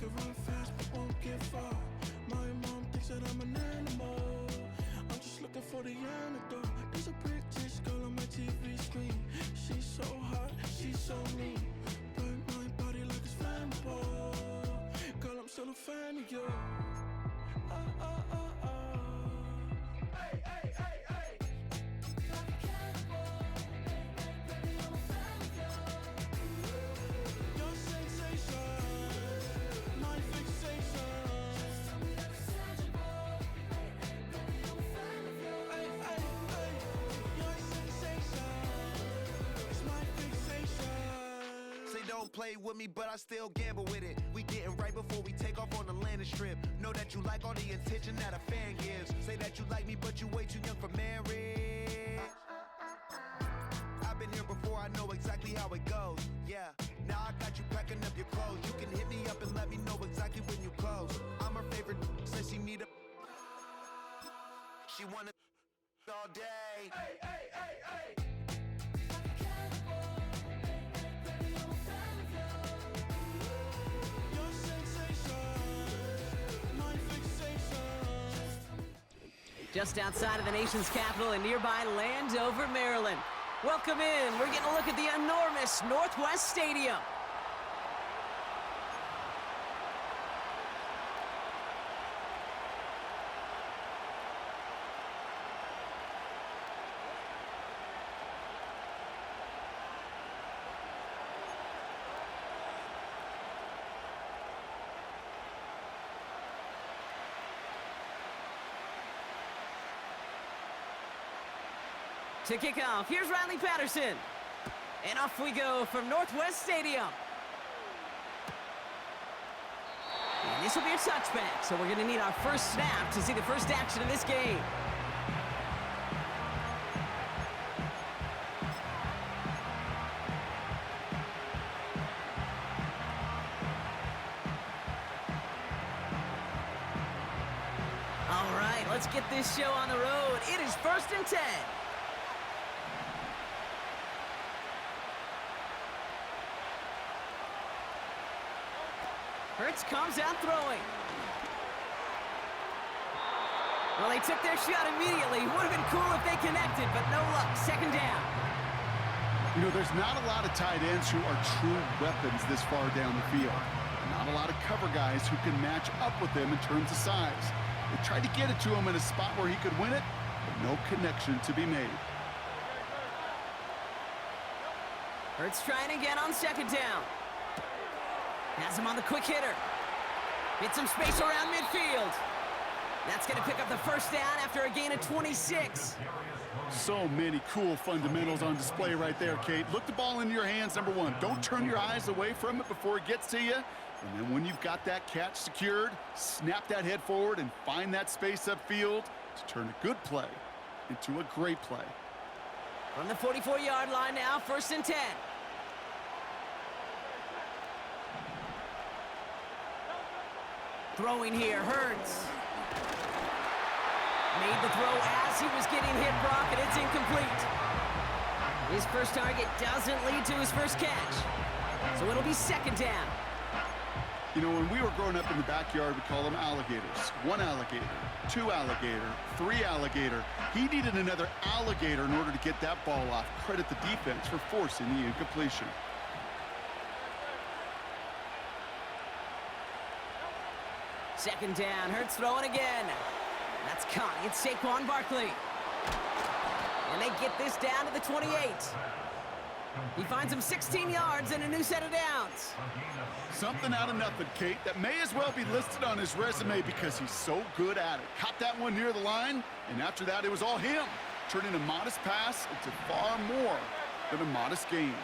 can run fast but won't get far. My mom thinks that I'm an animal. I'm just looking for the antidote. There's a British girl on my TV screen. She's so hot, she's so mean. Burn my body like it's flammable. Girl, I'm still a fan of you. Hey, hey, hey, hey. Like a cannibal. Hey, hey, baby, I'm a fan of you. Your sensation, my fixation. Just tell me that it's tangible. Hey, hey, baby, I'm a fan of you. Hey, hey, hey. Your sensation is my fixation. Say don't play with me, but I still gamble with it. We getting right before we take off on the landing strip. Know that you like all the attention that a fan gives. Say that you like me, but you way too young for marriage. I've been here before, I know exactly how it goes. Yeah, now I got you packing up your clothes. You can hit me up and let me know exactly when you close. I'm her favorite, says she need a. She wanna all day. Hey, hey, hey, hey. Just outside of the nation's capital in nearby Landover, Maryland. Welcome in. We're getting a look at the enormous Northwest Stadium. To kick off, here's Riley Patterson. And off we go from Northwest Stadium. And this will be a touchback, so we're going to need our first snap to see the first action of this game. All right, let's get this show on the road. It is 1st and 10. Hurts comes out throwing. Well, they took their shot immediately. Would have been cool if they connected, but no luck. 2nd down. You know, there's not a lot of tight ends who are true weapons this far down the field. Not a lot of cover guys who can match up with them in terms of size. They tried to get it to him in a spot where he could win it, but no connection to be made. Hurts trying again on 2nd down. Has him on the quick hitter. Hit some space around midfield. That's going to pick up the 1st down after a gain of 26. So many cool fundamentals on display right there, Kate. Look the ball into your hands, number one. Don't turn your eyes away from it before it gets to you. And then when you've got that catch secured, snap that head forward and find that space upfield to turn a good play into a great play. From the 44-yard line now, 1st and 10. Throwing here, Hurts. Made the throw as he was getting hit, Brock, and it's incomplete. His first target doesn't lead to his first catch. So it'll be 2nd down. You know, when we were growing up in the backyard, we call them alligators. 1 alligator, 2 alligator, 3 alligator. He needed another alligator in order to get that ball off. Credit the defense for forcing the incompletion. 2nd down, Hurts throwing again. That's caught. It's Saquon Barkley. And they get this down to the 28. He finds him 16 yards and a new set of downs. Something out of nothing, Kate, that may as well be listed on his resume because he's so good at it. Caught that one near the line, and after that, it was all him, turning a modest pass into far more than a modest gain.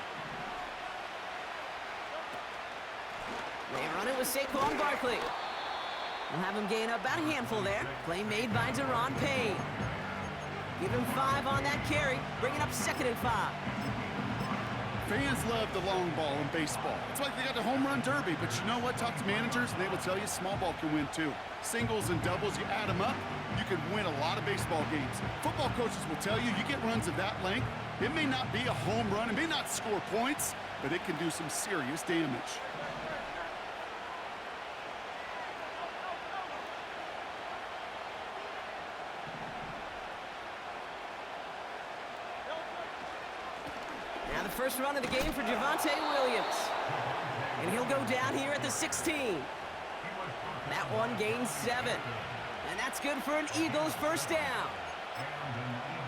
They run it with Saquon Barkley. We'll have him gain about a handful there. Play made by Deron Payne. Give him 5 on that carry, bringing up 2nd and 5. Fans love the long ball in baseball. It's like they got the home run derby, but you know what? Talk to managers and they will tell you small ball can win too. Singles and doubles, you add them up, you can win a lot of baseball games. Football coaches will tell you, you get runs of that length, it may not be a home run, it may not score points, but it can do some serious damage. Now the first run of the game for Javonte Williams. And he'll go down here at the 16. That one gains 7. And that's good for an Eagles first down.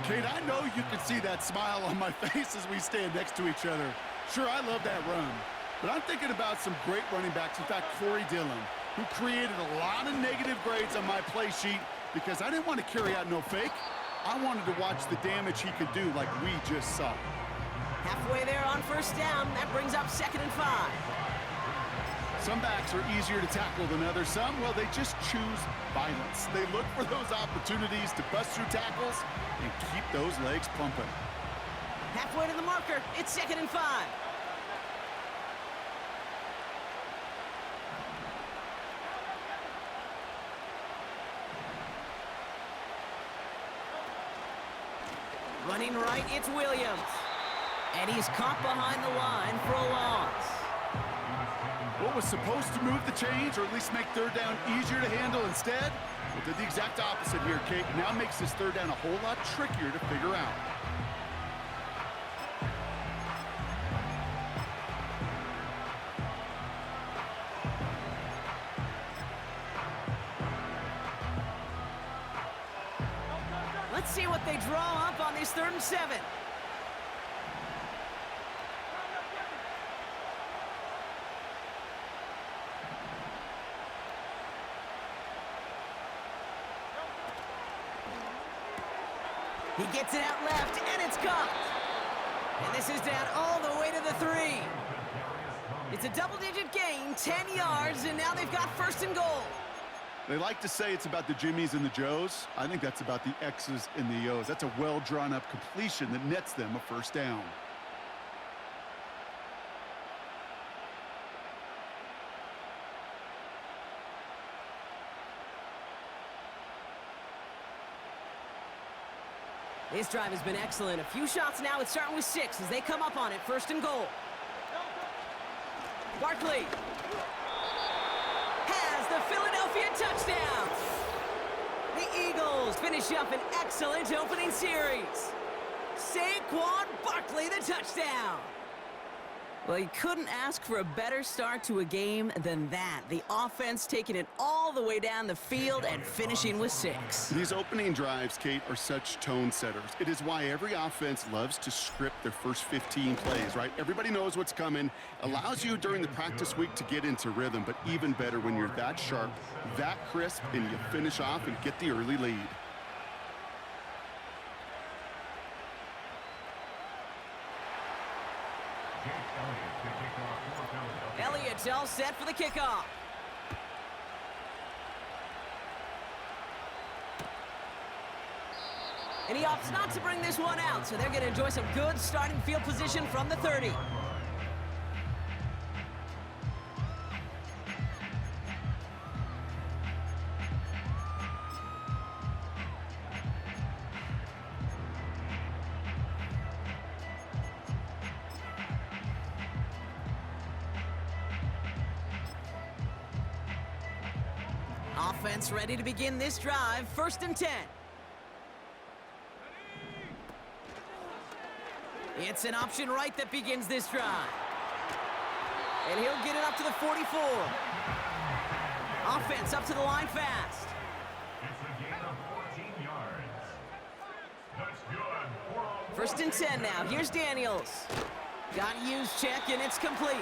Kate, I know you can see that smile on my face as we stand next to each other. Sure, I love that run. But I'm thinking about some great running backs. In fact, Corey Dillon, who created a lot of negative grades on my play sheet because I didn't want to carry out no fake. I wanted to watch the damage he could do like we just saw. Halfway there on first down. That brings up 2nd and 5. Some backs are easier to tackle than others. Some, well, they just choose violence. They look for those opportunities to bust through tackles and keep those legs pumping. Halfway to the marker. It's 2nd and 5. Running right, it's Williams. And he's caught behind the line for a loss. What was supposed to move the chains, or at least make third down easier to handle instead? Well, did the exact opposite here, Kate. Now makes this third down a whole lot trickier to figure out. Let's see what they draw up on this 3rd and 7. He gets it out left, and it's caught. And this is down all the way to the 3. It's a double-digit gain, 10 yards, and now they've got 1st and goal. They like to say it's about the Jimmies and the Joes. I think that's about the X's and the O's. That's a well-drawn-up completion that nets them a first down. This drive has been excellent. A few shots now. It's starting with 6 as they come up on it. 1st and goal. Barkley has the Philadelphia touchdown. The Eagles finish up an excellent opening series. Saquon Barkley, the touchdown. Well, you couldn't ask for a better start to a game than that. The offense taking it all the way down the field and finishing with 6. These opening drives, Kate, are such tone setters. It is why every offense loves to script their first 15 plays, right? Everybody knows what's coming. Allows you during the practice week to get into rhythm, but even better when you're that sharp, that crisp, and you finish off and get the early lead. Elliott's all set for the kickoff. And he opts not to bring this one out, so they're going to enjoy some good starting field position from the 30. Offense ready to begin this drive. 1st and 10. It's an option right that begins this drive. And he'll get it up to the 44. Offense up to the line fast. It's a gain of 14 yards. That's good. 1st and 10 now. Here's Daniels. Got used check, and it's complete.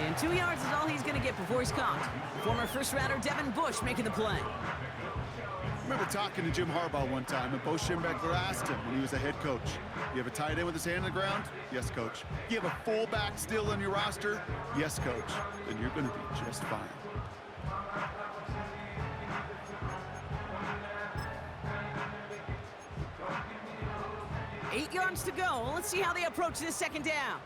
And 2 yards is all he's going to get before he's caught. Former first-rounder Devin Bush making the play. I remember talking to Jim Harbaugh one time, and Bo Schembechler asked him when he was a head coach, you have a tight end with his hand on the ground? Yes, coach. You have a fullback still on your roster? Yes, coach. Then you're going to be just fine. Eight yards to go. Let's see how they approach this 2nd down.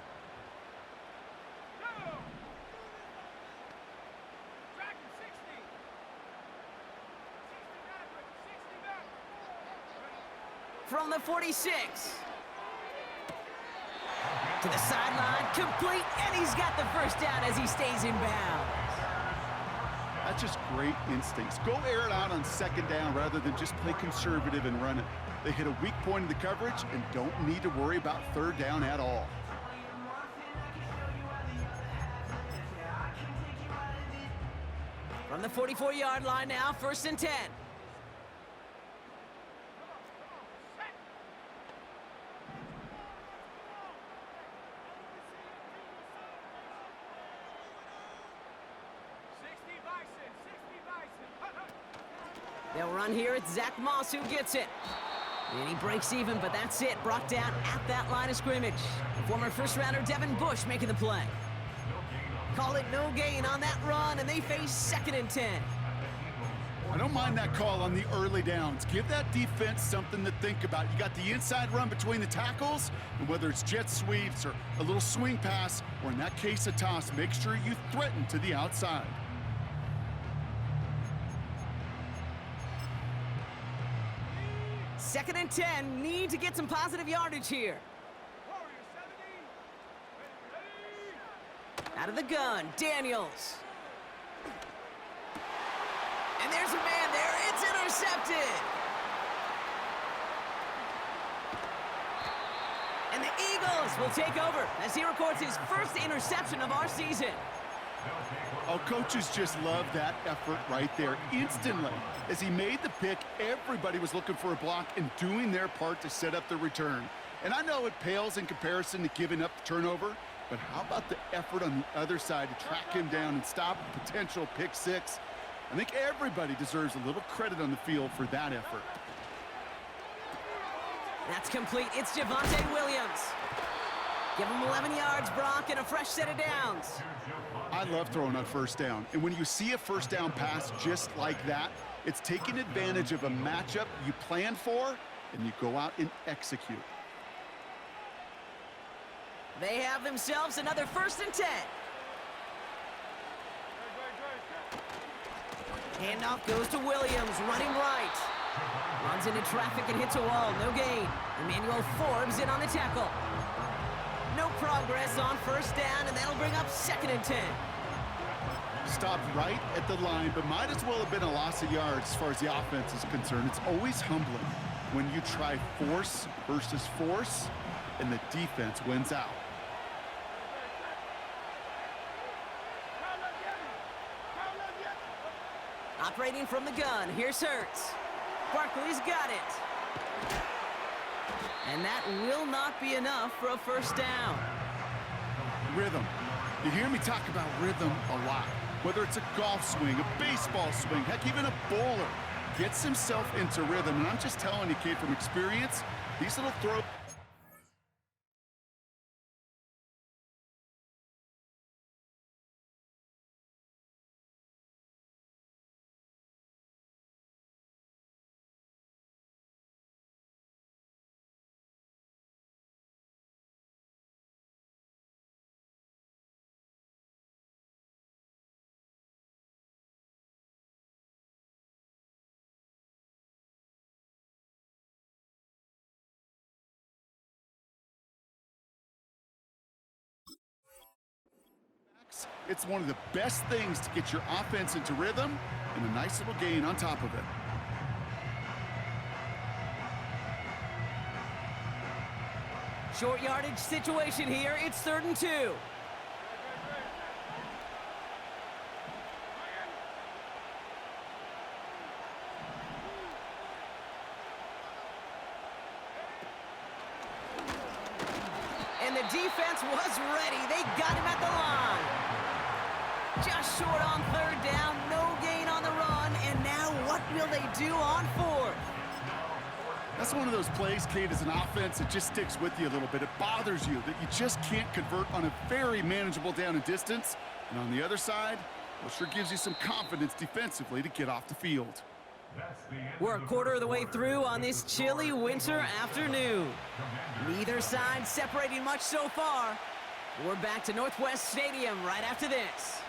From the 46. To the sideline, complete, and he's got the first down as he stays in bounds. That's just great instincts. Go air it out on 2nd down rather than just play conservative and run it. They hit a weak point in the coverage and don't need to worry about third down at all. From the 44-yard line now, 1st and 10. They'll run here. It's Zach Moss who gets it. And he breaks even, but that's it. Brought down at that line of scrimmage. Former first-rounder Devin Bush making the play. Call it no gain on that run, and they face 2nd and 10. I don't mind that call on the early downs. Give that defense something to think about. You got the inside run between the tackles, and whether it's jet sweeps or a little swing pass, or in that case a toss, make sure you threaten to the outside. Second and 10, need to get some positive yardage here. Out of the gun, Daniels. And there's a man there, it's intercepted. And the Eagles will take over as he records his first interception of our season. Oh, coaches just love that effort right there. Instantly, as he made the pick, everybody was looking for a block and doing their part to set up the return. And I know it pales in comparison to giving up the turnover, but how about the effort on the other side to track him down and stop a potential pick six? I think everybody deserves a little credit on the field for that effort. That's complete. It's Javonte Williams. Give him 11 yards, Brock, and a fresh set of downs. I love throwing on first down. And when you see a first down pass just like that, it's taking advantage of a matchup you plan for, and you go out and execute. They have themselves another 1st and 10. Handoff goes to Williams, running right. Runs into traffic and hits a wall, no gain. Emmanuel Forbes in on the tackle. No progress on first down, and that'll bring up 2nd and 10. Stopped right at the line, but might as well have been a loss of yards as far as the offense is concerned. It's always humbling when you try force versus force, and the defense wins out. Operating from the gun, here's Hurts. Barkley's got it. And that will not be enough for a first down. Rhythm. You hear me talk about rhythm a lot. Whether it's a golf swing, a baseball swing, heck, even a bowler gets himself into rhythm. And I'm just telling you, kid, from experience, these little throws. It's one of the best things to get your offense into rhythm, and a nice little gain on top of it. Short yardage situation here. It's 3rd and 2. And the defense was ready. They got him at the line. Just short on 3rd down, no gain on the run, and now what will they do on 4th? That's one of those plays, Kate, as an offense, it just sticks with you a little bit. It bothers you that you just can't convert on a very manageable down and distance. And on the other side, well, sure gives you some confidence defensively to get off the field. We're a quarter of the way through on this chilly winter afternoon. Neither side separating much so far. We're back to Northwest Stadium right after this.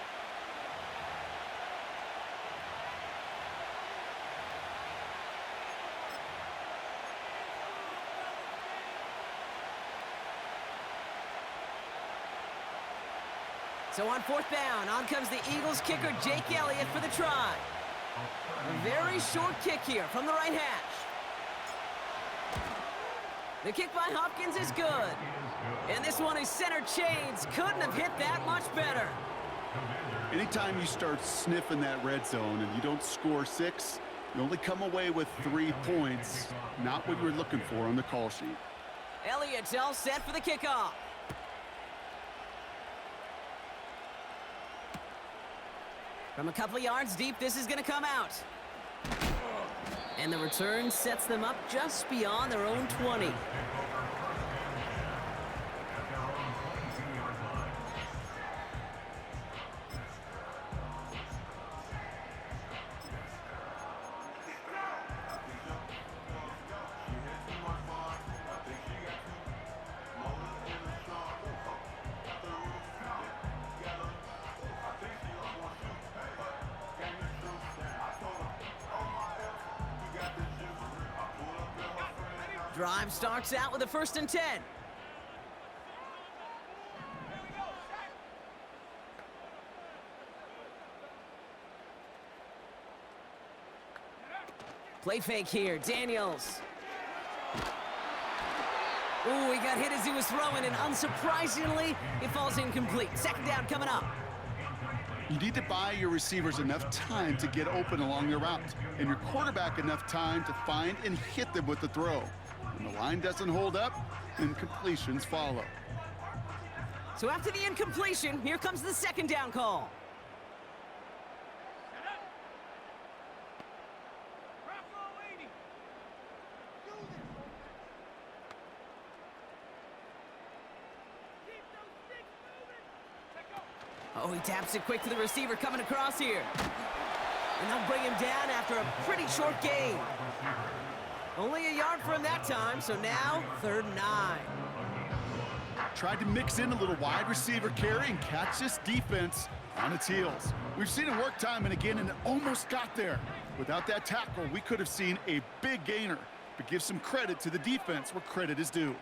So on 4th down, on comes the Eagles kicker, Jake Elliott, for the try. A very short kick here from the right hash. The kick by Hopkins is good. And this one is center chains. Couldn't have hit that much better. Anytime you start sniffing that red zone and you don't score 6, you only come away with 3 points. Not what you were looking for on the call sheet. Elliott's all set for the kickoff. From a couple yards deep, this is going to come out. And the return sets them up just beyond their own 20. Drive starts out with a 1st and 10. Play fake here, Daniels. Ooh, he got hit as he was throwing, and unsurprisingly, it falls incomplete. 2nd down coming up. You need to buy your receivers enough time to get open along their route, and your quarterback enough time to find and hit them with the throw. When the line doesn't hold up, incompletions follow. So after the incompletion, here comes the 2nd down call. Oh, he taps it quick to the receiver coming across here. And they'll bring him down after a pretty short gain. Only a yard for him that time, so now 3rd and 9. Tried to mix in a little wide receiver carry and catch this defense on its heels. We've seen it work time and again, and it almost got there. Without that tackle, we could have seen a big gainer. But give some credit to the defense where credit is due.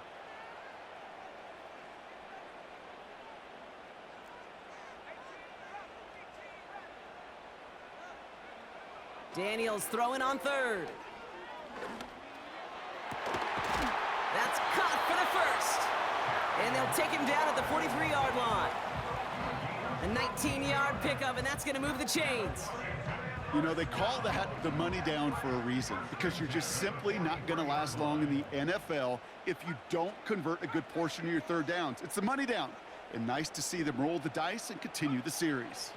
Daniels throwing on 3rd. That's caught for the 1st. And they'll take him down at the 43-yard line. A 19-yard pickup, and that's going to move the chains. You know, they call that the money down for a reason, because you're just simply not going to last long in the NFL if you don't convert a good portion of your 3rd downs. It's the money down. And nice to see them roll the dice and continue the series.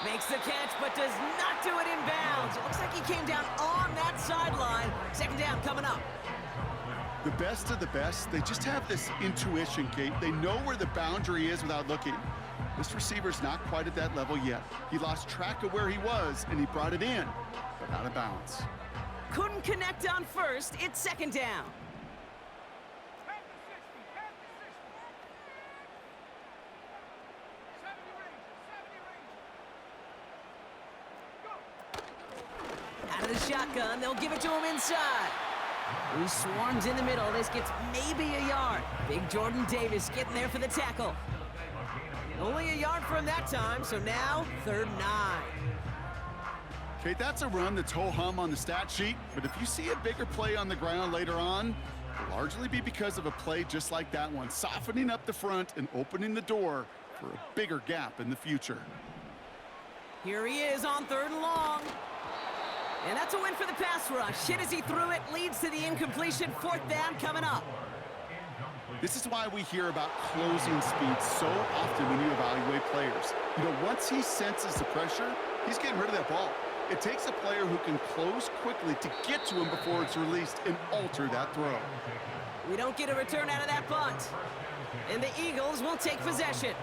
Makes the catch, but does not do it in bounds. It looks like he came down on that sideline. 2nd down coming up. The best of the best, they just have this intuition, Kate. They know where the boundary is without looking. This receiver's not quite at that level yet. He lost track of where he was, and he brought it in, but out of bounds. Couldn't connect on 1st. It's 2nd down. Out of the shotgun, they'll give it to him inside. He swarms in the middle. This gets maybe a yard. Big Jordan Davis getting there for the tackle. Only a yard for him that time, so now 3rd and 9. Kate, that's a run that's ho-hum on the stat sheet, but if you see a bigger play on the ground later on, it'll largely be because of a play just like that one, softening up the front and opening the door for a bigger gap in the future. Here he is on 3rd and long. And that's a win for the pass rush. Hit as he threw it, leads to the incompletion. 4th down coming up. This is why we hear about closing speed so often when you evaluate players. You know, once he senses the pressure, he's getting rid of that ball. It takes a player who can close quickly to get to him before it's released and alter that throw. We don't get a return out of that punt. And the Eagles will take possession.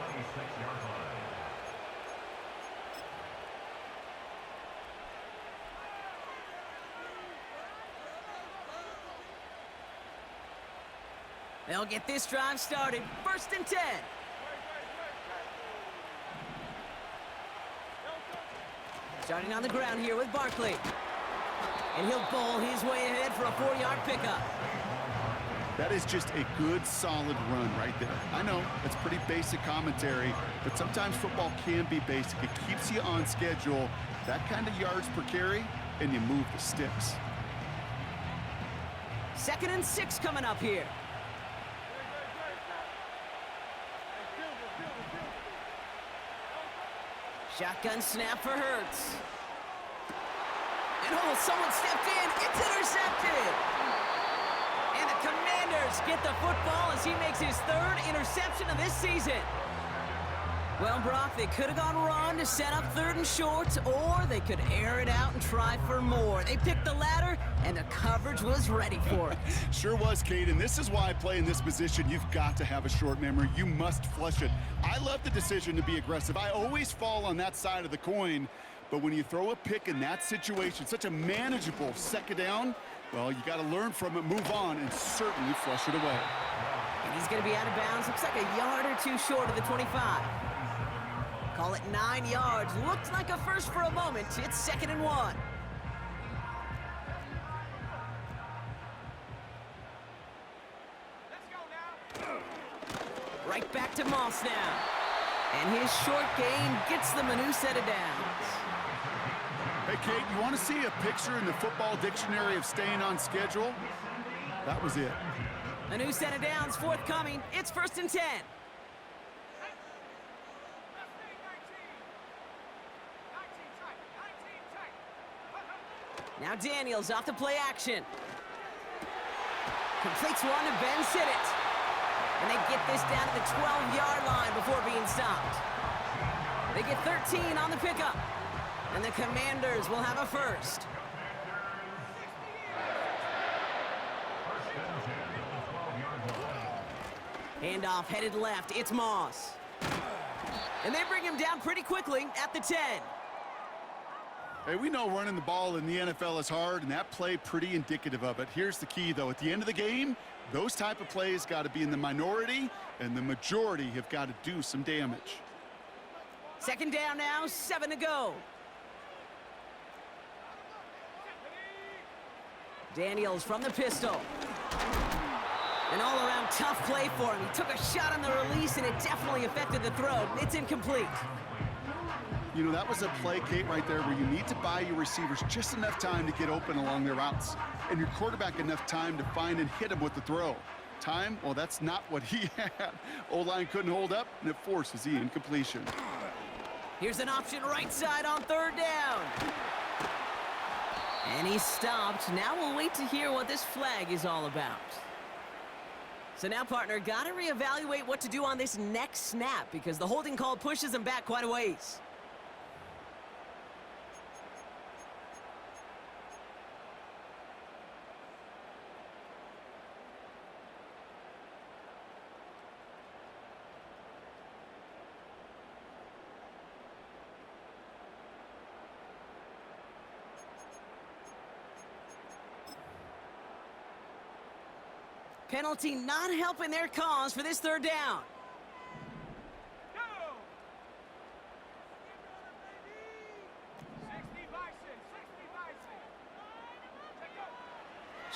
They'll get this drive started. 1st and 10. Starting on the ground here with Barkley. And he'll bowl his way ahead for a 4-yard pickup. That is just a good, solid run right there. I know, it's pretty basic commentary, but sometimes football can be basic. It keeps you on schedule, that kind of yards per carry, and you move the sticks. 2nd and 6 coming up here. Shotgun snap for Hurts. And oh, someone stepped in. It's intercepted. And the Commanders get the football as he makes his 3rd interception of this season. Well, Brock, they could have gone run to set up 3rd and short, or they could air it out and try for more. They picked the latter, and the coverage was ready for it. Sure was, Kate, and this is why I play in this position. You've got to have a short memory. You must flush it. I love the decision to be aggressive. I always fall on that side of the coin, but when you throw a pick in that situation, such a manageable 2nd down, well, you got to learn from it, move on, and certainly flush it away. And he's going to be out of bounds. Looks like a yard or 2 short of the 25. Call it 9 yards. Looked like a first for a moment. It's 2nd and 1. Right back to Moss now. And his short gain gets them a new set of downs. Hey, Kate, you want to see a picture in the football dictionary of staying on schedule? That was it. A new set of downs forthcoming. It's 1st and 10. Now Daniels off the play action. Completes one to Ben Siddett. And they get this down to the 12-yard line before being stopped. They get 13 on the pickup. And the Commanders will have a 1st. Handoff headed left. It's Moss. And they bring him down pretty quickly at the 10. Hey, we know running the ball in the NFL is hard, and that play pretty indicative of it. Here's the key, though. At the end of the game, those type of plays got to be in the minority, and the majority have got to do some damage. 2nd down now, 7 to go. Daniels from the pistol. An all-around tough play for him. He took a shot on the release, and it definitely affected the throw. It's incomplete. You know, that was a play, Kate, right there where you need to buy your receivers just enough time to get open along their routes, and your quarterback enough time to find and hit him with the throw. Time, well, that's not what he had. O-line couldn't hold up, and it forces the incompletion. Here's an option right side on 3rd down. And he stopped. Now we'll wait to hear what this flag is all about. So now, partner, got to reevaluate what to do on this next snap because the holding call pushes him back quite a ways. Penalty not helping their cause for this 3rd down.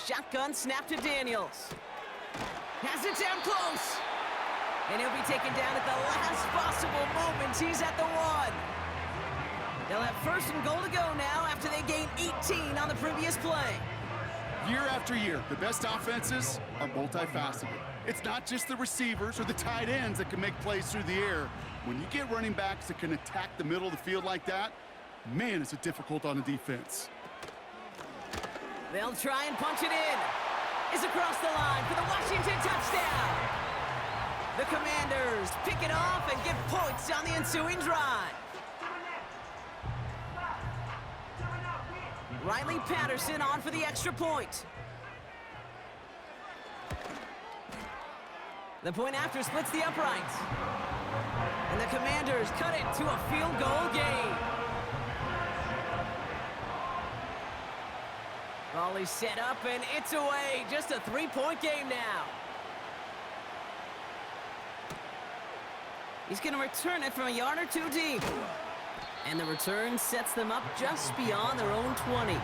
Shotgun snap to Daniels. Has it down close. And he'll be taken down at the last possible moment. He's at the 1. They'll have 1st and goal to go now after they gained 18 on the previous play. Year after year, the best offenses are multifaceted. It's not just the receivers or the tight ends that can make plays through the air. When you get running backs that can attack the middle of the field like that, man, is it difficult on a defense. They'll try and punch it in. It's across the line for the Washington touchdown. The Commanders pick it off and get points on the ensuing drive. Riley Patterson on for the extra point. The point after splits the uprights. And the Commanders cut it to a field goal game. Volley set up and it's away. Just a 3-point game now. He's going to return it from a yard or 2 deep. And the return sets them up just beyond their own 20.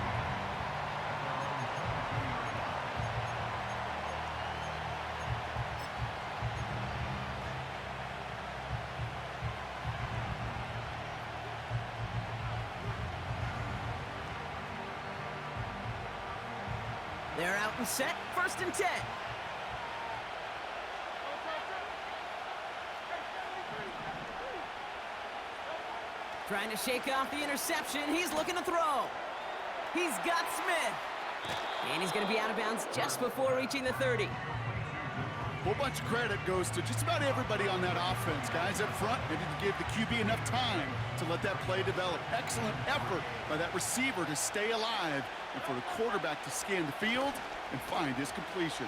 They're out and set, 1st and 10. Trying to shake off the interception. He's looking to throw. He's got Smith. And he's going to be out of bounds just before reaching the 30. Whole bunch of credit goes to just about everybody on that offense. Guys up front, they didn't give the QB enough time to let that play develop. Excellent effort by that receiver to stay alive and for the quarterback to scan the field and find his completion.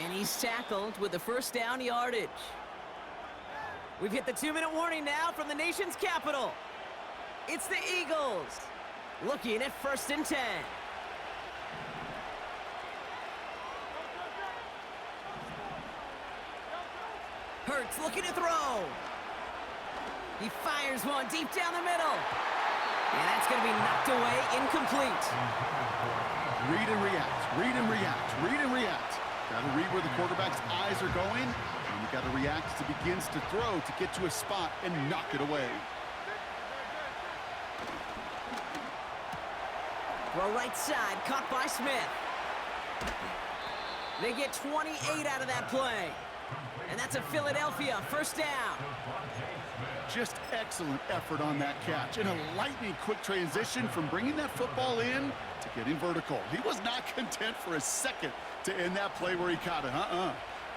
And he's tackled with the 1st down yardage. We've hit the 2-minute warning now from the nation's capital. It's the Eagles looking at 1st and 10. Hurts looking to throw. He fires one deep down the middle. And that's going to be knocked away, incomplete. Read and react, read and react, read and react. Got to read where the quarterback's eyes are going, and you got to react as he begins to throw to get to a spot and knock it away. Throw right side, caught by Smith. They get 28 out of that play. And that's a Philadelphia 1st down. Just excellent effort on that catch. And a lightning quick transition from bringing that football in to getting vertical. He was not content for a second to end that play where he caught it.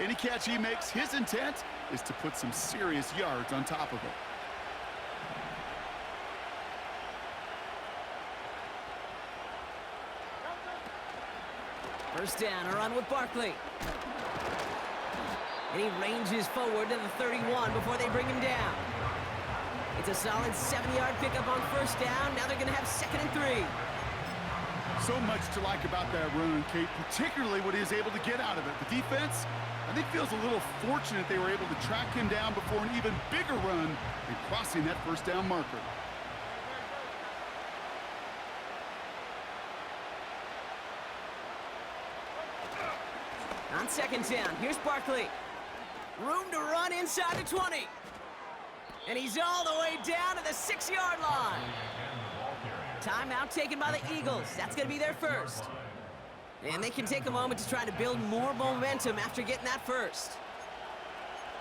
Any catch he makes, his intent is to put some serious yards on top of it. First down, a run with Barkley. And he ranges forward to the 31 before they bring him down. It's a solid 70-yard pickup on 1st down. Now they're going to have 2nd and 3. So much to like about that run, Kate, particularly what he was able to get out of it. The defense, I think, feels a little fortunate they were able to track him down before an even bigger run and crossing that 1st down marker. On 2nd down, here's Barkley. Room to run inside the 20. And he's all the way down to the 6-yard line. Timeout taken by the Eagles. That's going to be their 1st. And they can take a moment to try to build more momentum after getting that 1st.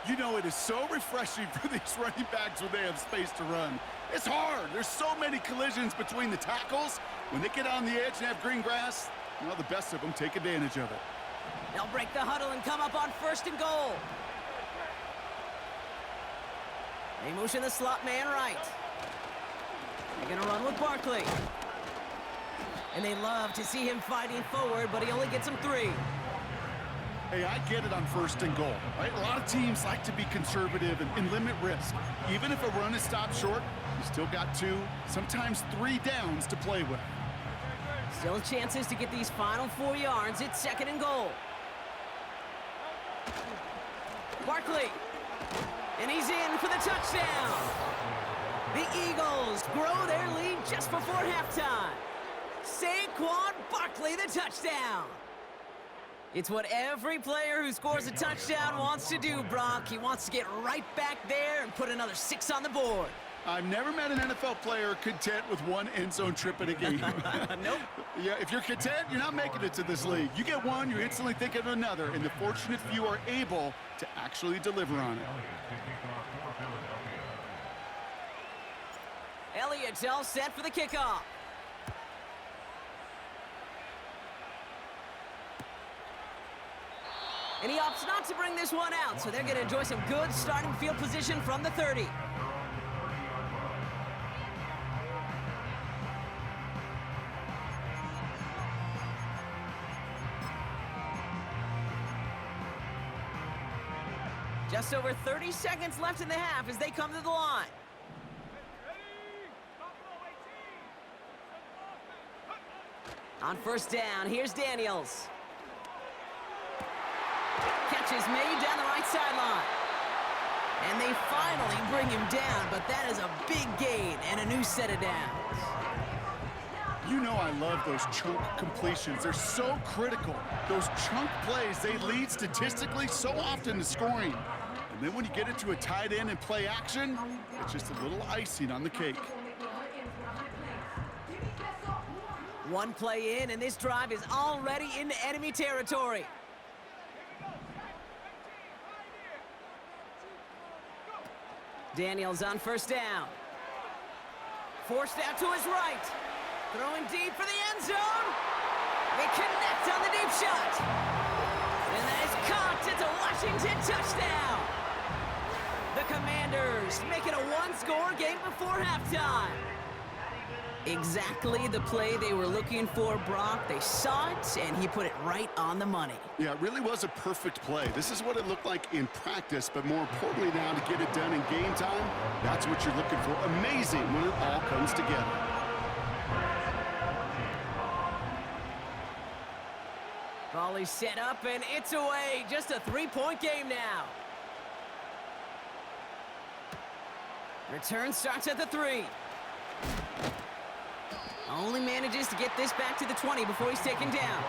You know, it is so refreshing for these running backs when they have space to run. It's hard. There's so many collisions between the tackles. When they get on the edge and have green grass, well, the best of them take advantage of it. They'll break the huddle and come up on 1st and goal. They motion the slot man right. They're gonna run with Barkley. And they love to see him fighting forward, but he only gets him 3. Hey, I get it on 1st and goal, right? A lot of teams like to be conservative and limit risk. Even if a run is stopped short, you still got 2, sometimes 3 downs to play with. Still chances to get these final 4 yards. It's 2nd and goal. Barkley. And he's in for the touchdown. The Eagles grow their lead just before halftime. Saquon Barkley, the touchdown. It's what every player who scores a touchdown wants to do, Brock. He wants to get right back there and put another 6 on the board. I've never met an NFL player content with 1 end zone trip in a game. Nope. Yeah, if you're content, you're not making it to this league. You get 1, you instantly think of another, and the fortunate few are able to actually deliver on it. Elliott's all set for the kickoff. And he opts not to bring this one out, so they're going to enjoy some good starting field position from the 30. Just over 30 seconds left in the half as they come to the line. On 1st down, here's Daniels. Catch is made down the right sideline. And they finally bring him down, but that is a big gain and a new set of downs. You know I love those chunk completions. They're so critical. Those chunk plays, they lead statistically so often to scoring. And then when you get it to a tight end and play action, it's just a little icing on the cake. One play in, and this drive is already into enemy territory. Daniels on first down. Forced out to his right. Throwing deep for the end zone. They connect on the deep shot. And that is caught. It's a Washington touchdown. The Commanders make it a one-score game before halftime. Exactly the play they were looking for, Brock. They saw it, and he put it right on the money. Yeah, it really was a perfect play. This is what it looked like in practice, but more importantly now to get it done in game time, that's what you're looking for. Amazing when it all comes together. Volley set up, and it's away. Just a three-point game now. Return starts at the 3. Only manages to get this back to the 20 before he's taken down.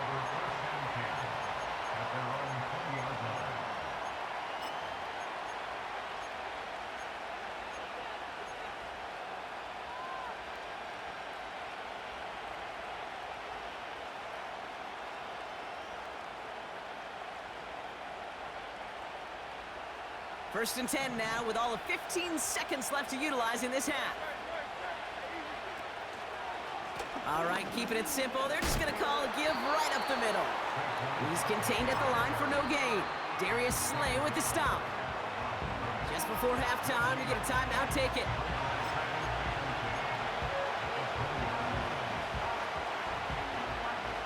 First and 10 now with all of 15 seconds left to utilize in this half. All right, keeping it simple. They're just going to call a give right up the middle. He's contained at the line for no gain. Darius Slay with the stop. Just before halftime, you get a timeout, take it.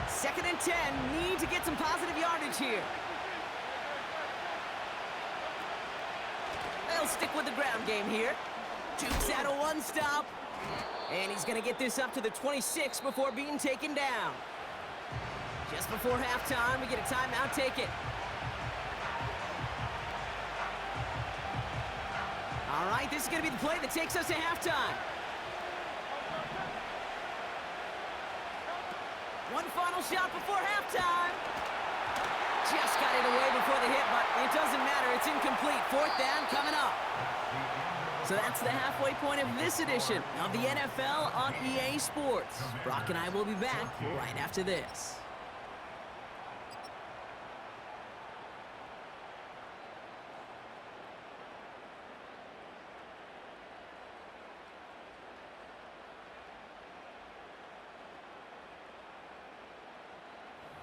Second and 10, need to get some positive yardage here. They'll stick with the ground game here. Jukes out a one stop. And he's going to get this up to the 26 before being taken down. Just before halftime, we get a timeout, take it. All right, this is going to be the play that takes us to halftime. One final shot before halftime. Just got it away before the hit, but it doesn't matter. It's incomplete. Fourth down coming up. So that's the halfway point of this edition of the NFL on EA Sports. Brock and I will be back right after this.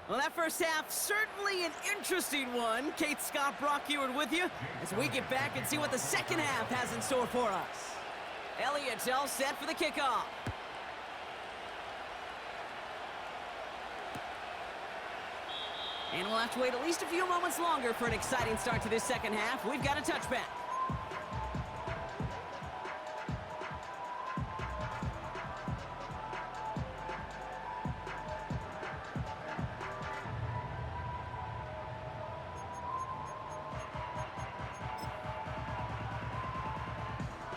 Well, that first half, certainly an interesting one. Kate, Scott, Brock Ewart with you as we get back and see what the second half has in store for us. Elliott's all set for the kickoff. And we'll have to wait at least a few moments longer for an exciting start to this second half. We've got a touchback.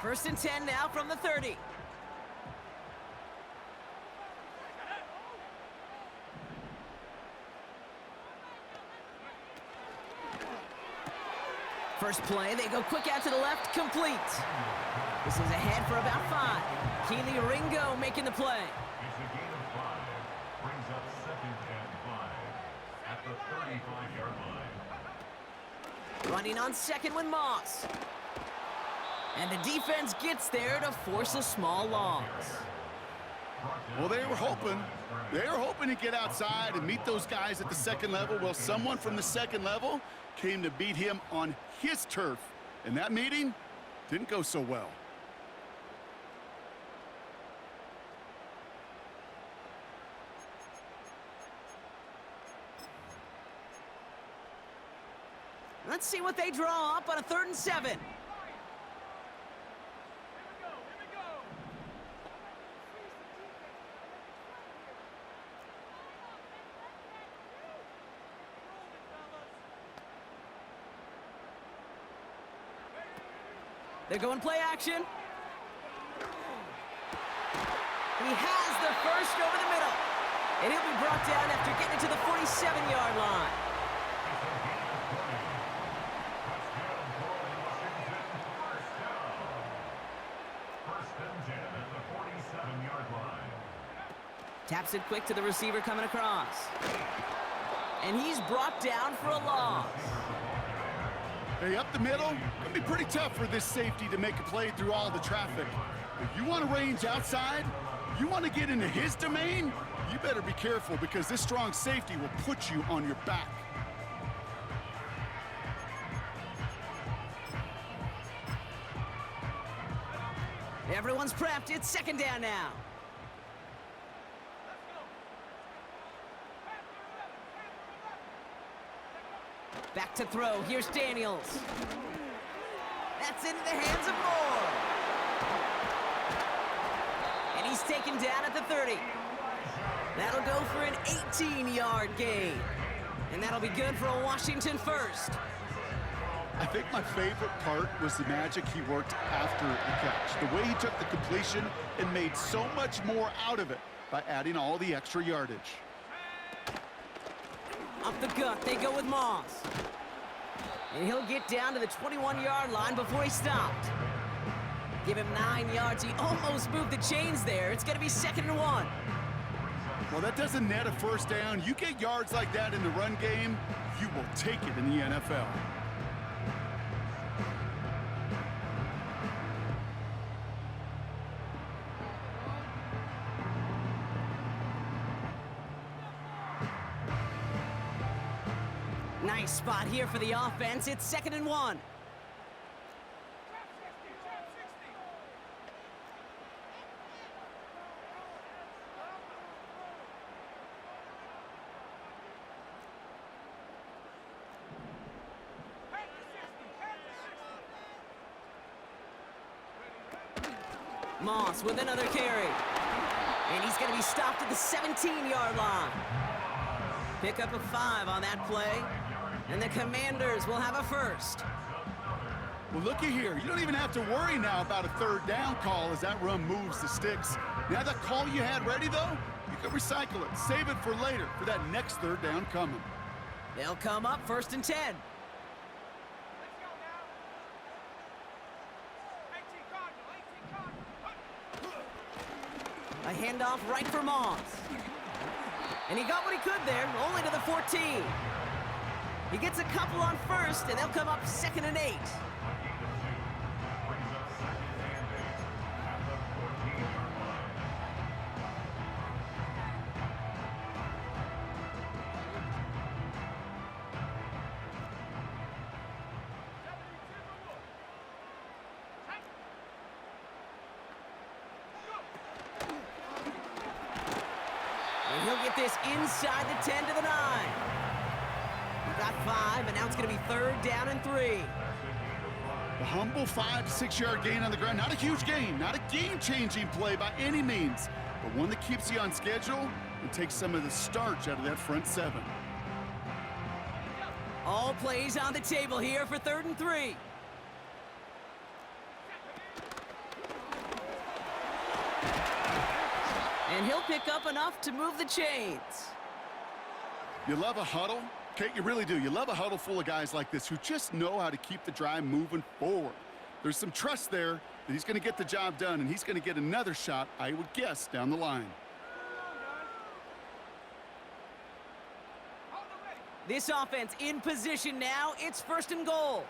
First and 10 now from the 30. First play, they go quick out to the left, complete. This is ahead for about 5. Keely Ringo making the play. It's a gain of 5. Brings up second and 5 at the 35-yard line. Running on second with Moss. And the defense gets there to force a small loss. Well, they were hoping to get outside and meet those guys at the second level. Well, someone from the second level came to beat him on his turf. And that meeting didn't go so well. Let's see what they draw up on a 3rd and 7. They're going play action. He has the first over the middle. And he'll be brought down after getting it to the 47-yard line. Taps it quick to the receiver coming across. And he's brought down for a loss. Hey, up the middle, it'll be pretty tough for this safety to make a play through all the traffic. If you want to range outside, you want to get into his domain, you better be careful because this strong safety will put you on your back. Everyone's prepped. It's second down now. Back to throw. Here's Daniels. That's into the hands of Moore. And he's taken down at the 30. That'll go for an 18-yard gain. And that'll be good for a Washington first. I think my favorite part was the magic he worked after the catch. The way he took the completion and made so much more out of it by adding all the extra yardage. Up the gut, they go with Moss. And he'll get down to the 21-yard line before he stopped. Give him 9 yards. He almost moved the chains there. It's going to be 2nd and 1. Well, that doesn't net a first down. You get yards like that in the run game, you will take it in the NFL. Nice spot here for the offense. It's 2nd and 1. Moss with another carry. And he's going to be stopped at the 17-yard line. Pick up a 5 on that play. And the Commanders will have a first. Well, looky here. You don't even have to worry now about a third down call as that run moves the sticks. Now that call you had ready, though, you can recycle it. Save it for later for that next third down coming. They'll come up 1st and 10. A handoff right for Moss. And he got what he could there, only to the 14. He gets a couple on first, and they'll come up 2nd and 8. And he'll get this inside the 10 to the 9. He got 5, and now it's going to be 3rd down and 3. The humble 5 to 6 yard gain on the ground. Not a huge gain, not a game-changing play by any means, but one that keeps you on schedule and takes some of the starch out of that front 7. All plays on the table here for 3rd and 3. And he'll pick up enough to move the chains. You love a huddle? Kate, you really do. You love a huddle full of guys like this who just know how to keep the drive moving forward. There's some trust there that he's going to get the job done, and he's going to get another shot, I would guess, down the line. This offense in position now. It's 1st and goal.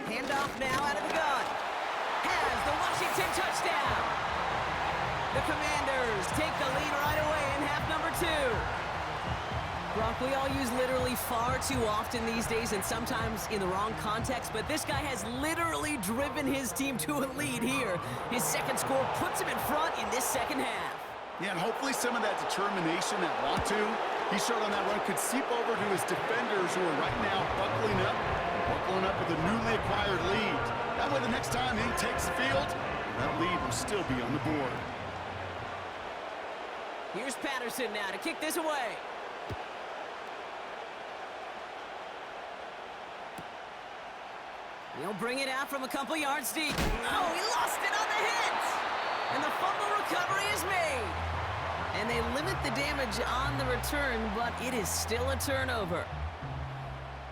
Handoff now out of the gun. Has the Washington touchdown. The Commanders take the lead right away in half number 2. Brock, we all use literally far too often these days and sometimes in the wrong context, but this guy has literally driven his team to a lead here. His second score puts him in front in this second half. Yeah, and hopefully some of that determination, that want to, he showed on that run could seep over to his defenders who are right now buckling up with a newly acquired lead. That way the next time he takes the field, that lead will still be on the board. Here's Patterson now to kick this away. He'll bring it out from a couple yards deep. Oh, he lost it on the hit! And the fumble recovery is made. And they limit the damage on the return, but it is still a turnover.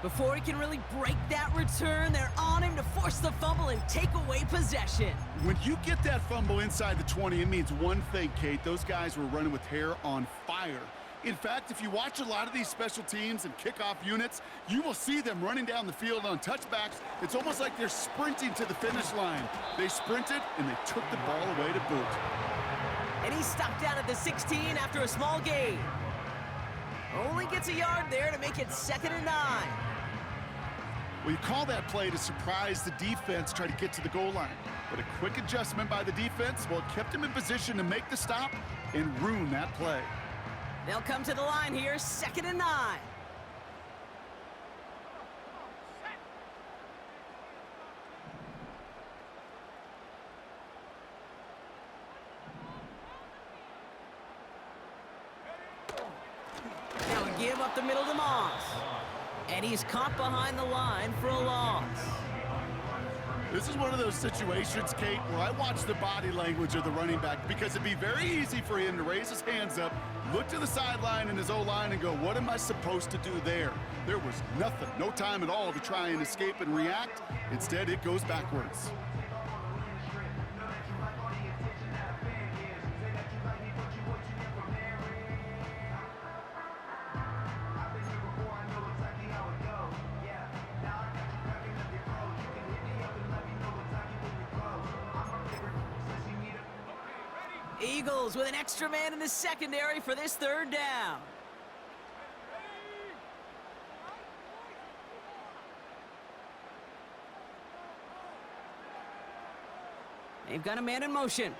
Before he can really break that return, they're on him to force the fumble and take away possession. When you get that fumble inside the 20, it means one thing, Kate. Those guys were running with hair on fire. In fact, if you watch a lot of these special teams and kickoff units, you will see them running down the field on touchbacks. It's almost like they're sprinting to the finish line. They sprinted, and they took the ball away to boot. And he's stopped down at the 16 after a small gain. Only gets a yard there to make it 2nd and 9. Well, you call that play to surprise the defense, try to get to the goal line. But a quick adjustment by the defense, well, it kept him in position to make the stop and ruin that play. They'll come to the line here, 2nd and 9. Now a give up the middle to Moss. And he's caught behind the line for a loss. This is one of those situations, Kate, where I watch the body language of the running back because it'd be very easy for him to raise his hands up, look to the sideline in his O-line and go, what am I supposed to do there? There was nothing, no time at all to try and escape and react. Instead, it goes backwards. Eagles with an extra man in the secondary for this 3rd down. They've got a man in motion.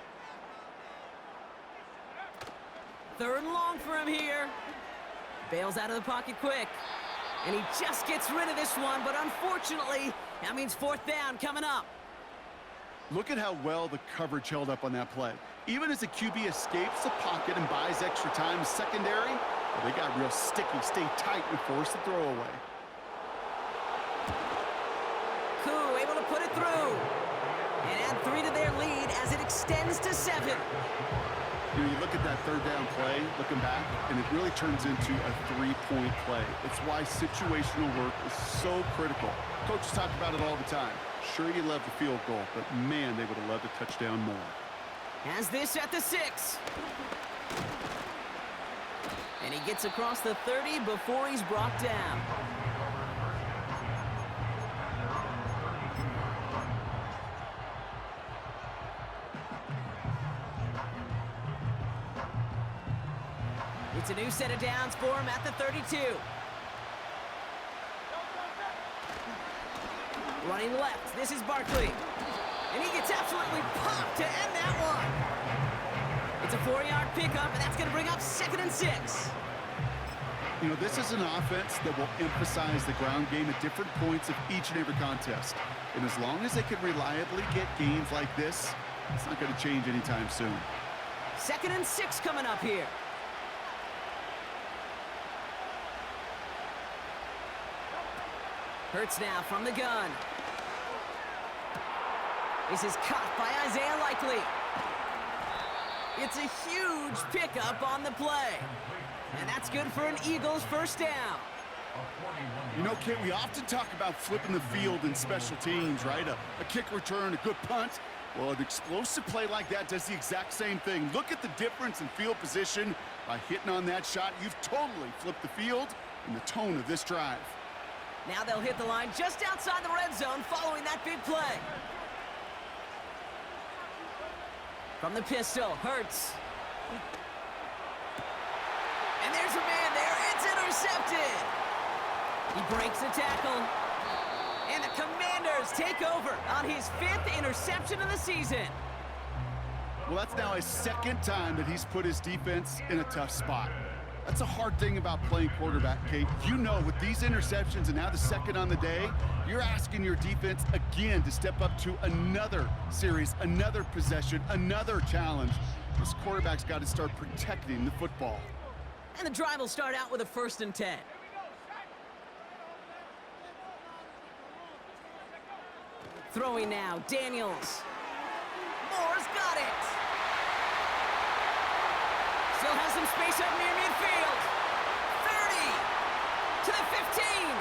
3rd and long for him here. Bails out of the pocket quick. And he just gets rid of this one, but unfortunately, that means 4th down coming up. Look at how well the coverage held up on that play. Even as the QB escapes the pocket and buys extra time secondary, well, they got real sticky, stay tight, and force the throw away. Koo able to put it through. And add 3 to their lead as it extends to 7. You know, you look at that 3rd down play, looking back, and it really turns into a 3-point play. It's why situational work is so critical. Coaches talk about it all the time. Sure, you love the field goal, but man, they would have loved a touchdown more. Has this at the 6. And he gets across the 30 before he's brought down. It's a new set of downs for him at the 32. Running left, this is Barkley. And he gets absolutely popped to end that one. It's a 4-yard pickup, and that's going to bring up 2nd and 6. You know, this is an offense that will emphasize the ground game at different points of each and every contest. And as long as they can reliably get gains like this, it's not going to change anytime soon. 2nd and 6 coming up here. Hurts now from the gun. This is caught by Isaiah Likely. It's a huge pickup on the play. And that's good for an Eagles 1st down. You know, Kit, we often talk about flipping the field in special teams, right? A kick return, a good punt. Well, an explosive play like that does the exact same thing. Look at the difference in field position. By hitting on that shot, you've totally flipped the field and the tone of this drive. Now they'll hit the line just outside the red zone following that big play. From the pistol, Hurts. And there's a man there. It's intercepted. He breaks the tackle. And the Commanders take over on his 5th interception of the season. Well, that's now his 2nd time that he's put his defense in a tough spot. That's a hard thing about playing quarterback, Kate. You know, with these interceptions and now the 2nd on the day, you're asking your defense again to step up to another series, another possession, another challenge. This quarterback's got to start protecting the football. And the drive will start out with a 1st and 10. Throwing now, Daniels. Moore's got it. Still has some space up near midfield. 30 to the 15.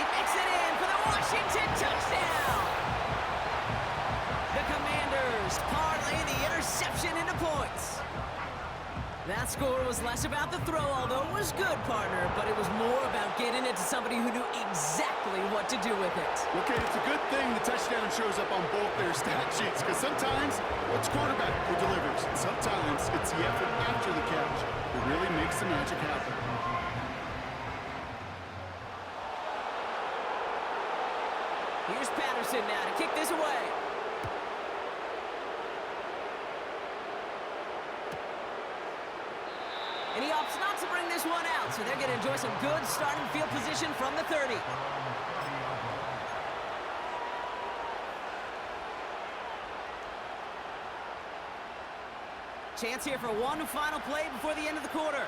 He makes it in for the Washington touchdown. The Commanders parlay the interception into points. That score was less about the throw, although it was good, partner, but it was more about getting it to somebody who knew exactly what to do with it. Okay, it's a good thing the touchdown shows up on both their stat sheets, because sometimes it's quarterback who delivers, and sometimes it's the effort after the catch that really makes the magic happen. Here's Patterson now to kick this away. And he opts not to bring this one out, so they're going to enjoy some good starting field position from the 30. Chance here for one final play before the end of the quarter.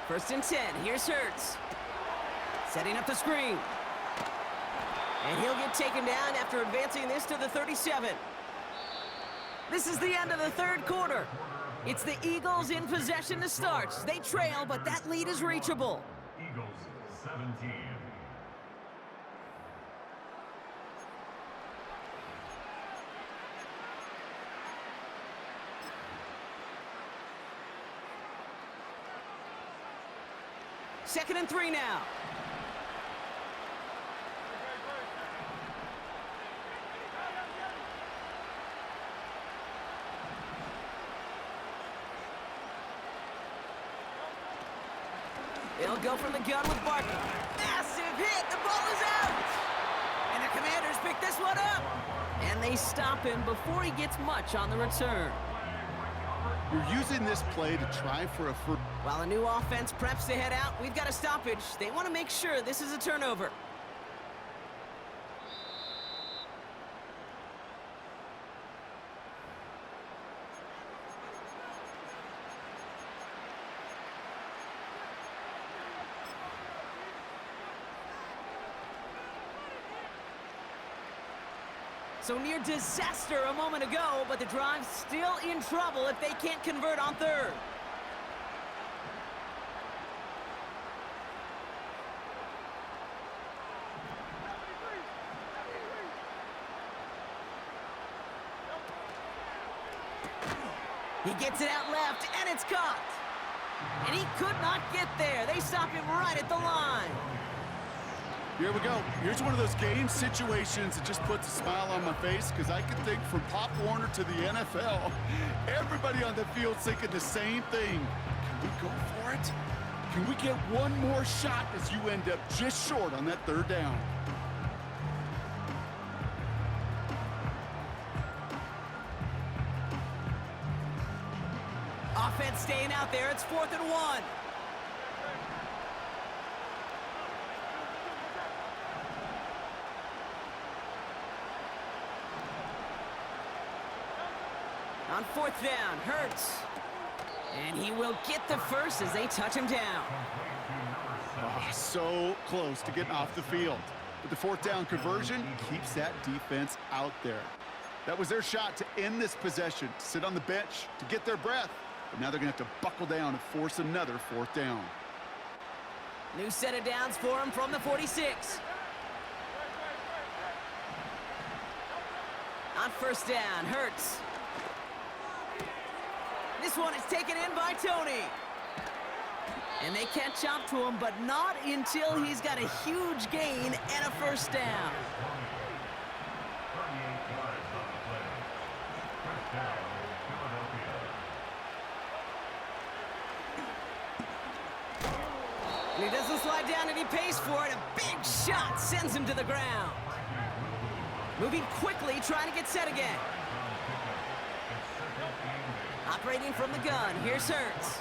First and 10, here's Hurts. Setting up the screen. And he'll get taken down after advancing this to the 37. This is the end of the third quarter. It's the Eagles in possession to start. They trail, but that lead is reachable. Eagles 17. Second and 3 now. They'll go from the gun with Barkley. Massive hit. The ball is out. And the Commanders pick this one up. And they stop him before he gets much on the return. You're using this play to try for a first. While the new offense preps to head out, we've got a stoppage. They want to make sure this is a turnover. So near disaster a moment ago, but the drive's still in trouble if they can't convert on third. He gets it out left, and it's caught. And he could not get there. They stop him right at the line. Here we go. Here's one of those game situations that just puts a smile on my face, because I can think from Pop Warner to the NFL, everybody on the field thinking the same thing. Can we go for it? Can we get one more shot as you end up just short on that third down? Offense staying out there. It's 4th and 1. On 4th down, Hurts. And he will get the first as they touch him down. Oh, so close to getting off the field. But the 4th down conversion keeps that defense out there. That was their shot to end this possession, to sit on the bench, to get their breath. But now they're going to have to buckle down and force another 4th down. New set of downs for him from the 46. On 1st down, Hurts. This one is taken in by Tony. And they catch up to him, but not until he's got a huge gain and a 1st down. 38 yards on the play. First down, Philadelphia. And he doesn't slide down, and he pays for it. A big shot sends him to the ground. Moving quickly, trying to get set again. Operating from the gun, here's Hurts.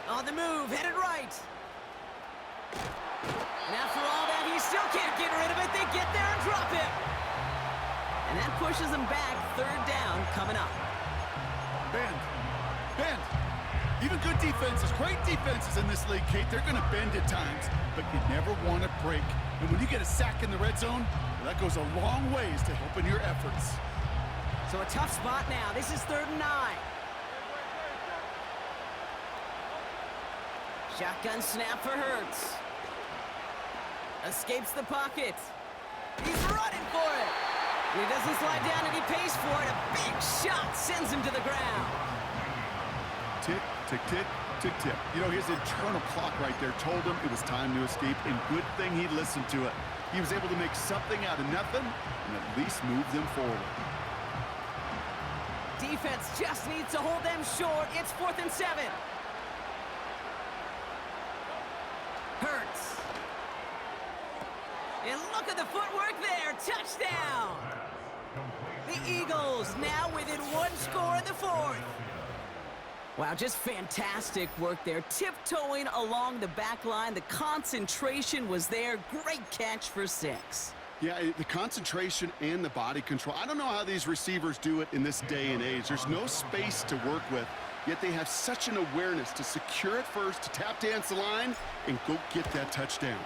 On the move, headed right. And after all that, he still can't get rid of it. They get there and drop him. And that pushes them back. 3rd down coming up. Bend. Bend. Even good defenses, great defenses in this league, Kate, they're going to bend at times, but you never want to break. And when you get a sack in the red zone, well, that goes a long ways to helping your efforts. So a tough spot now. This is 3rd and 9. Shotgun snap for Hurts. Escapes the pocket. He's running for it. And he doesn't slide down and he pays for it. A big shot sends him to the ground. Tick, tick, tick, tick, tick. You know, his internal clock right there told him it was time to escape, and good thing he listened to it. He was able to make something out of nothing and at least move them forward. Defense just needs to hold them short. It's 4th and 7. Hurts. And look at the footwork there. Touchdown. The Eagles now within 1 score in the 4th. Wow, just fantastic work there. Tiptoeing along the back line. The concentration was there. Great catch for 6. Yeah, the concentration and the body control. I don't know how these receivers do it in this day and age. There's no space to work with, yet they have such an awareness to secure it first, to tap dance the line, and go get that touchdown.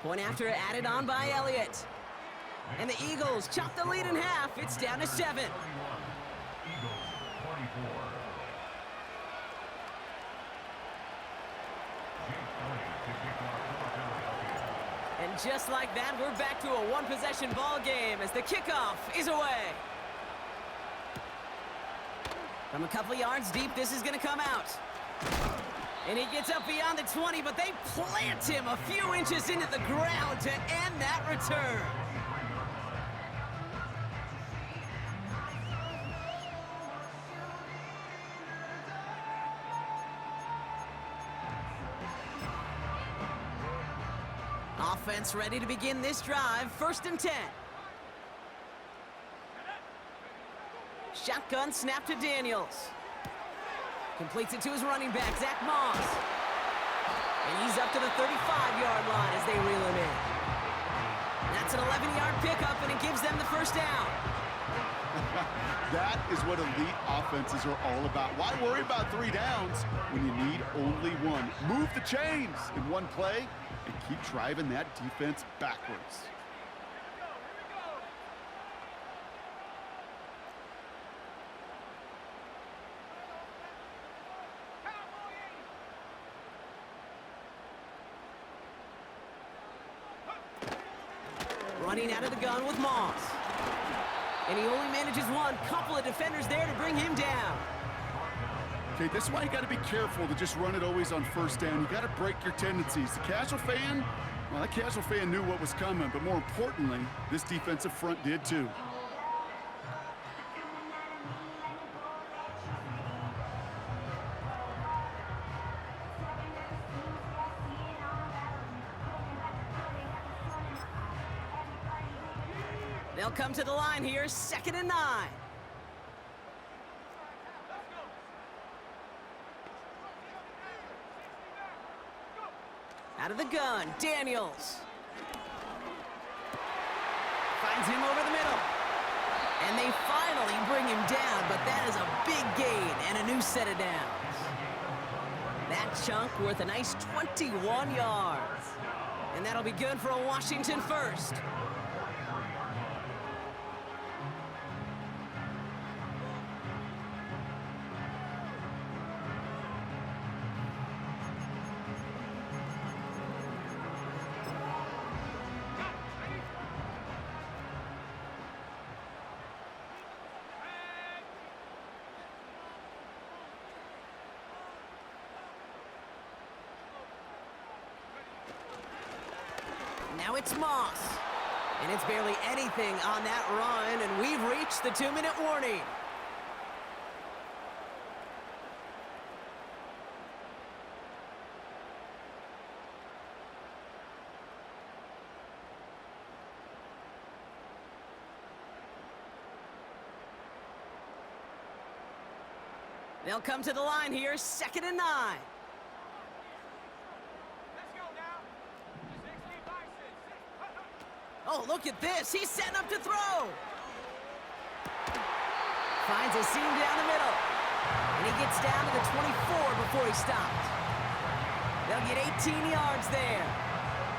Point after added on by Elliott. And the Eagles chop the lead in half. It's down to 7. Eagles 24. And just like that, we're back to a one-possession ball game as the kickoff is away. From a couple yards deep, this is going to come out. And he gets up beyond the 20, but they plant him a few inches into the ground to end that return. Offense ready to begin this drive. 1st and 10. Shotgun snap to Daniels. Completes it to his running back, Zach Moss. And he's up to the 35-yard line as they reel him in. That's an 11-yard pickup, and it gives them the 1st down. That is what elite offenses are all about. Why worry about 3 downs when you need only 1? Move the chains in one play and keep driving that defense backwards. Running out of the gun with Moss. And he only manages one. Couple of defenders there to bring him down. Okay, this is why you got to be careful to just run it always on 1st down. You got to break your tendencies. The casual fan, well, that casual fan knew what was coming, but more importantly, this defensive front did too. They'll come to the line here, 2nd and 9. Out of the gun, Daniels. Finds him over the middle. And they finally bring him down, but that is a big gain and a new set of downs. That chunk worth a nice 21 yards. And that'll be good for a Washington 1st. Now it's Moss. And it's barely anything on that run, and we've reached the 2-minute warning. They'll come to the line here, 2nd and 9. Oh, look at this. He's setting up to throw. Finds a seam down the middle. And he gets down to the 24 before he stopped. They'll get 18 yards there.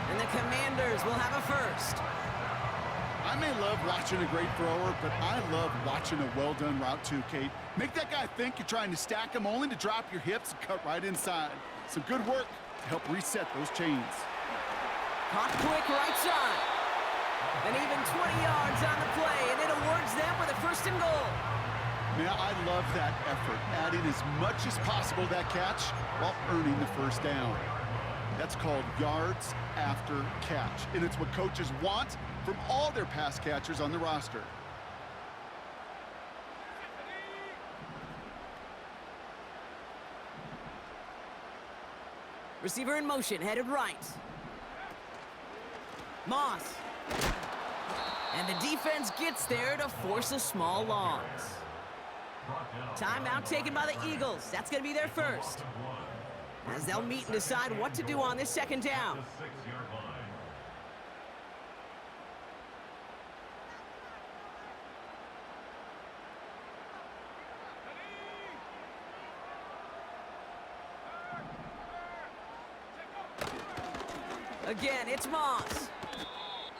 And the Commanders will have a 1st. I may love watching a great thrower, but I love watching a well-done route too, Kate. Make that guy think you're trying to stack him only to drop your hips and cut right inside. Some good work to help reset those chains. Caught quick right side. And even 20 yards on the play, and it awards them with a 1st and goal. Man, I love that effort, adding as much as possible to that catch while earning the 1st down. That's called yards after catch, and it's what coaches want from all their pass catchers on the roster. Receiver in motion, headed right. Moss. And the defense gets there to force a small loss. Timeout taken by the Eagles. That's going to be their 1st. As they'll meet and decide what to do on this 2nd down. Again, it's Moss.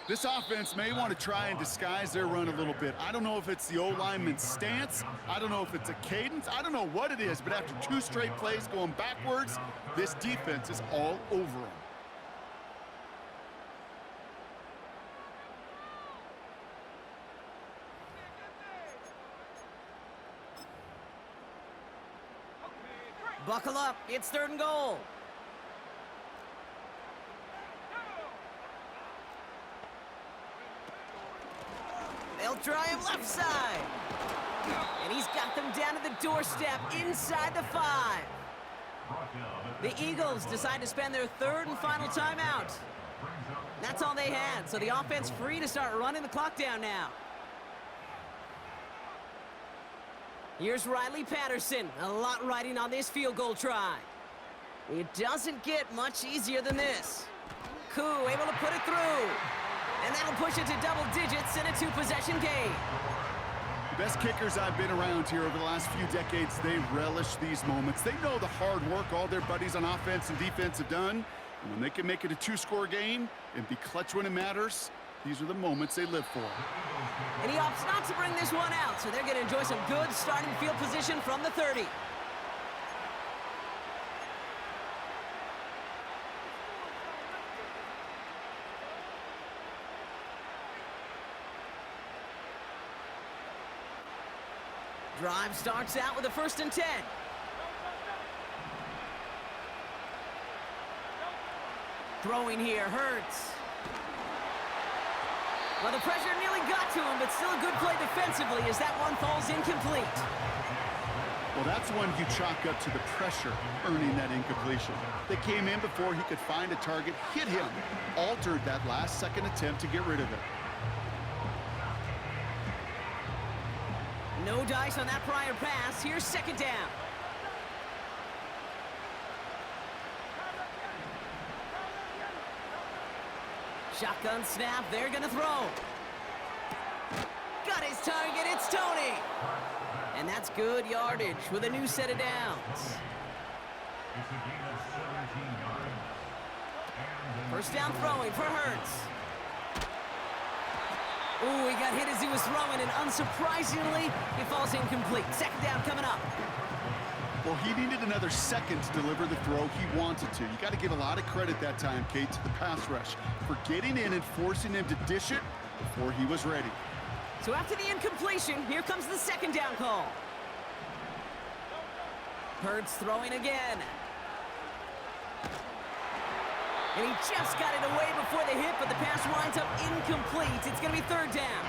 This offense may want to try and disguise their run a little bit. I don't know if it's the O-lineman's stance. I don't know if it's a cadence. I don't know what it is, but after 2 straight plays going backwards, this defense is all over them. Buckle up, it's 3rd and goal. They'll try him left side. And he's got them down to the doorstep inside the 5. The Eagles decide to spend their 3rd and final timeout. That's all they had, so the offense free to start running the clock down now. Here's Riley Patterson. A lot riding on this field goal try. It doesn't get much easier than this. Koo able to put it through. And that'll push it to double digits in a 2-possession game. The best kickers I've been around here over the last few decades, they relish these moments. They know the hard work all their buddies on offense and defense have done. And when they can make it a 2-score game and be clutch when it matters, these are the moments they live for. And he opts not to bring this one out, so they're going to enjoy some good starting field position from the 30. Drive starts out with a 1st and 10. Throwing here hurts. Well, the pressure nearly got to him, but still a good play defensively as that one falls incomplete. Well, that's one you chalk up to the pressure earning that incompletion. They came in before he could find a target, hit him, altered that last-second attempt to get rid of it. No dice on that prior pass. Here's 2nd down. Shotgun snap. They're going to throw. Got his target. It's Tony. And that's good yardage with a new set of downs. It's a gain of 17 yards. First down throwing for Hurts. Ooh, he got hit as he was throwing, and unsurprisingly, he falls incomplete. 2nd down coming up. Well, he needed another second to deliver the throw he wanted to. You got to give a lot of credit that time, Kate, to the pass rush for getting in and forcing him to dish it before he was ready. So after the incompletion, here comes the 2nd down call. Hurts throwing again. And he just got it away before the hit, but the pass winds up incomplete. It's going to be 3rd down.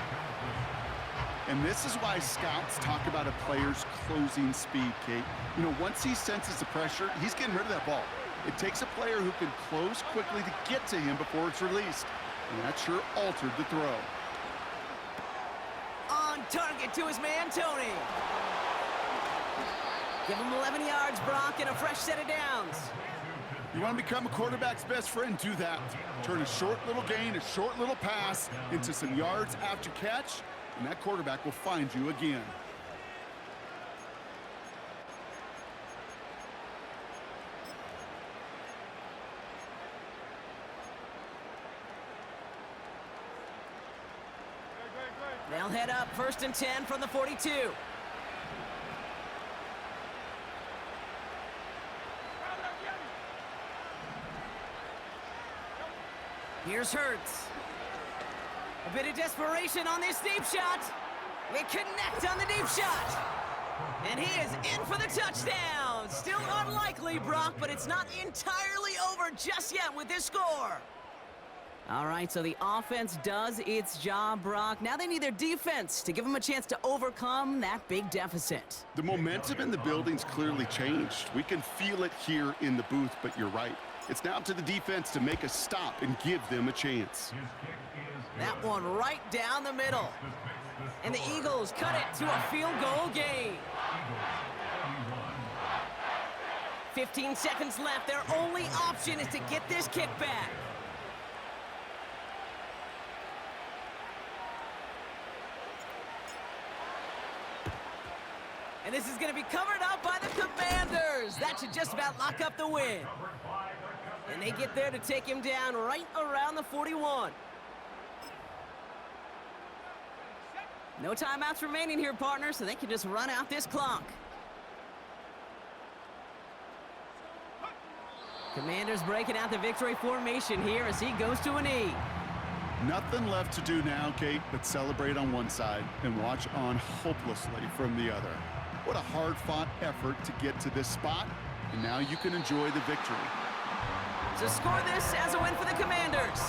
And this is why scouts talk about a player's closing speed, Kate. You know, once he senses the pressure, he's getting rid of that ball. It takes a player who can close quickly to get to him before it's released. And that sure altered the throw. On target to his man, Tony. Give him 11 yards, Brock, and a fresh set of downs. You want to become a quarterback's best friend? Do that. Turn a short little gain, a short little pass into some yards after catch, and that quarterback will find you again. They'll head up 1st and 10 from the 42. Here's Hurts. A bit of desperation on this deep shot. They connect on the deep shot. And he is in for the touchdown. Still unlikely, Brock, but it's not entirely over just yet with this score. All right, so the offense does its job, Brock. Now they need their defense to give them a chance to overcome that big deficit. The momentum in the building's clearly changed. We can feel it here in the booth, but you're right. It's now up to the defense to make a stop and give them a chance. His kick is good. That one right down the middle. And the Eagles cut it to a field goal game. 15 seconds left. Their only option is to get this kick back. And this is going to be covered up by the Commanders. That should just about lock up the win. And they get there to take him down right around the 41. No timeouts remaining here, partner, so they can just run out this clock. Commanders breaking out the victory formation here as he goes to a knee. Nothing left to do now, Kate, but celebrate on one side and watch on hopelessly from the other. What a hard-fought effort to get to this spot, and now you can enjoy the victory. So score this as a win for the Commanders.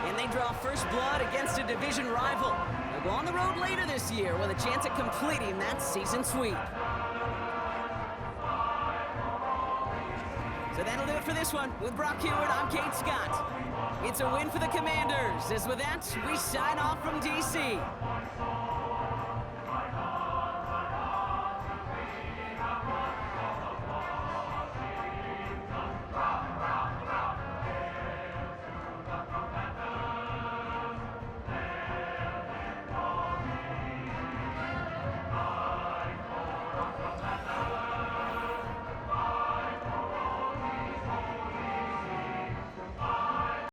And they draw first blood against a division rival. They'll go on the road later this year with a chance at completing that season sweep. So that'll do it for this one. With Brock Heward, I'm Kate Scott. It's a win for the Commanders. As with that, we sign off from D.C.